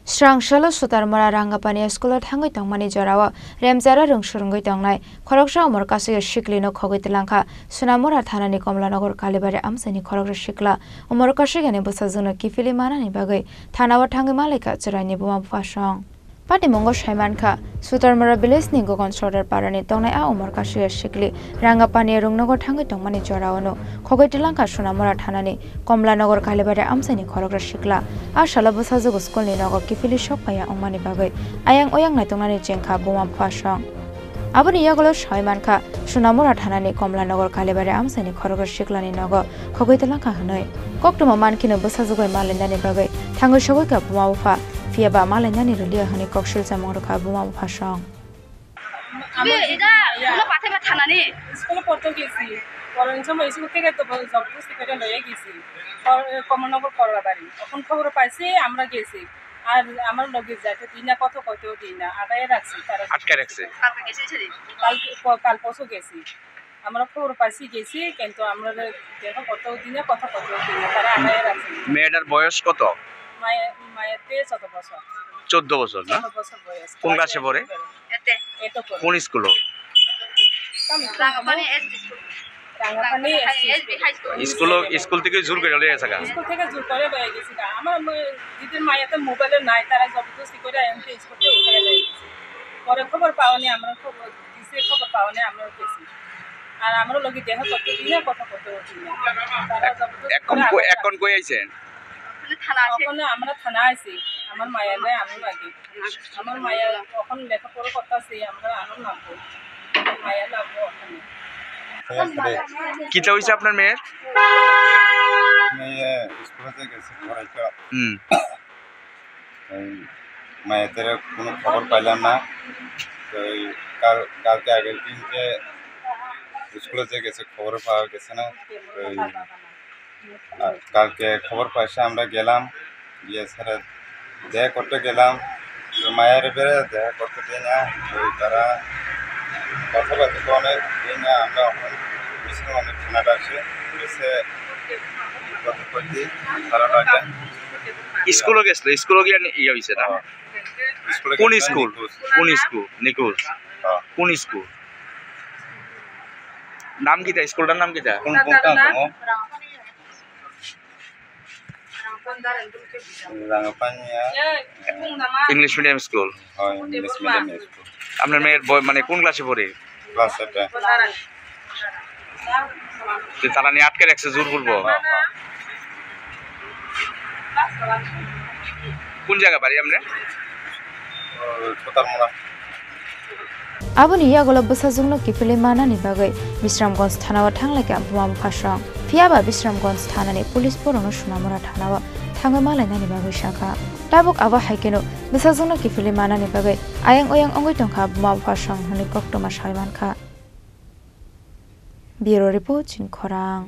Srangshalo sutarmara rangapani school thangoi tongmani jorawa remjara rungsurungoi tongnai khoroksa umar kasu shiklino khogoi telangkha sunamura thanani komlanagar kalibare amsani khoroksa shikla umar kasu gane busajuna kifili manani bagai thanawa thangi malika charaini buma phasong Pati mongo shaimankha sutarmara village ni gogon sorder parani tongnai a umar kasu shikli rangapani rungnagar thangoi tongmani jorawano khogoi telangkha sunamura thanani komlanagar kalibare amsani khoroksa shikla a shala busajugo school ni nogo kifili shokpaya ongmani bagai ayang oyang naitongnani jengkha buma phasong Aboni yagolo shaimankha sunamura thanani komlanagar kalibare amsani khoroksa shiklani nogo khogoi telangkha hnoi koktuma mankino busajugoi malenani bagai thangoi shogoika buma pha Fiaba malanyani rulia hani kokshil samoro ka buma phasong এটা কোনো পাথে বা থানা নেই স্কুলে পড়তে গেছি পড়ার সময় স্কুল থেকে তো জবরদস্তি করে লয়ে গেছি কমলনগর করলা বাড়ি তখন খবর পাইছি আমরা গেছি আর আমার লগে যাইতে দিনা কত দিনা আগায় রাখছি তারা আটকে রাখছে কালকে গেছে ছেড়ে কাল পরশু গেছি আমরা খবর পাইছি গেছি কিন্তু আমরা দেখো কত দিনা তারা আগায় রাখছি মেয়েটার বয়স কত মায়ের 14 বছর 14 বছর না 14 বছর বয়স কোন ক্লাসে পড়ে এতে এতো কোন school Rangapani SB school Rangapani SB high school school থেকে জোর করে লয়ে আসা স্কুল থেকে জোর করে লয়ে গেছি আমার দিদির মায়েতে মোবাইলে নাই তারা জবরদস্তি করে এমকে স্কুল থেকে উঠে লয়ে গেছি পরে খবর পাওনি আমরা খবর পাওনি আমরা গেছি আর আমরা লগি দেখা করতে দিনা কথা করতে দিনা তারা জবরদস্তি এখন কই আইছেন থানা আছে ওখানে আমরা থানা আইছি আমার মায়ের নাই আমি লাগি আমার মায়ের তখন লেখাপড়া করতেছি আমরা আনন্দ নামবো মায়ের লাগবো ওখানে কিটা হইছে আপনার মেয়ের মেয়ে স্কুলে গেছে পড়াইতে মায়েদের কোনো খবর পাইলাম না তো কালকে আগের দিন যে স্কুলে গেছে খবর পাওয়া গেছে না কালকে খবর পাইছে আমরা গেলাম গিয়ে স্যার দেখা করতে গেলাম মায়ের বেড়ে দেখা করতে দিই না তারা কথাবার্তা অনেক দিই না আমরা অনেক ঠান্ডাটা আসে এসে কথা করতে ভালো লাগে স্কুলে গেছিল স্কুলে গিয়ে ইয়ে হইছে না কোন স্কুল নিকুল কোন স্কুল নাম কিটা স্কুলটার নাম কিটা কোন রাঙ্গাপানিয়া ইংলিশ মিডিয়াম স্কুল হয় ইংলিশ মিডিয়াম স্কুল আপনার মেয়ের মানে কোন ক্লাসে পড়ে ক্লাস 7 তারা নিয়ে আটকে রাখছে জোর বলবো কোন জায়গা বাড়ি আমরা সুতারমুড়া Aboni yagolo busajungno kifili manani bagai Bisramganj thanawa thanglaka buma phasong Fiaba Bisramganj thanani police porono sunamura thanawa thangai malainani bagai shakha tabuk aba haikeno busajungno kifili manani bagai ayang oyang ongoi tongkha buma phasong hani koktoma shaimankha Bureau report in Khorang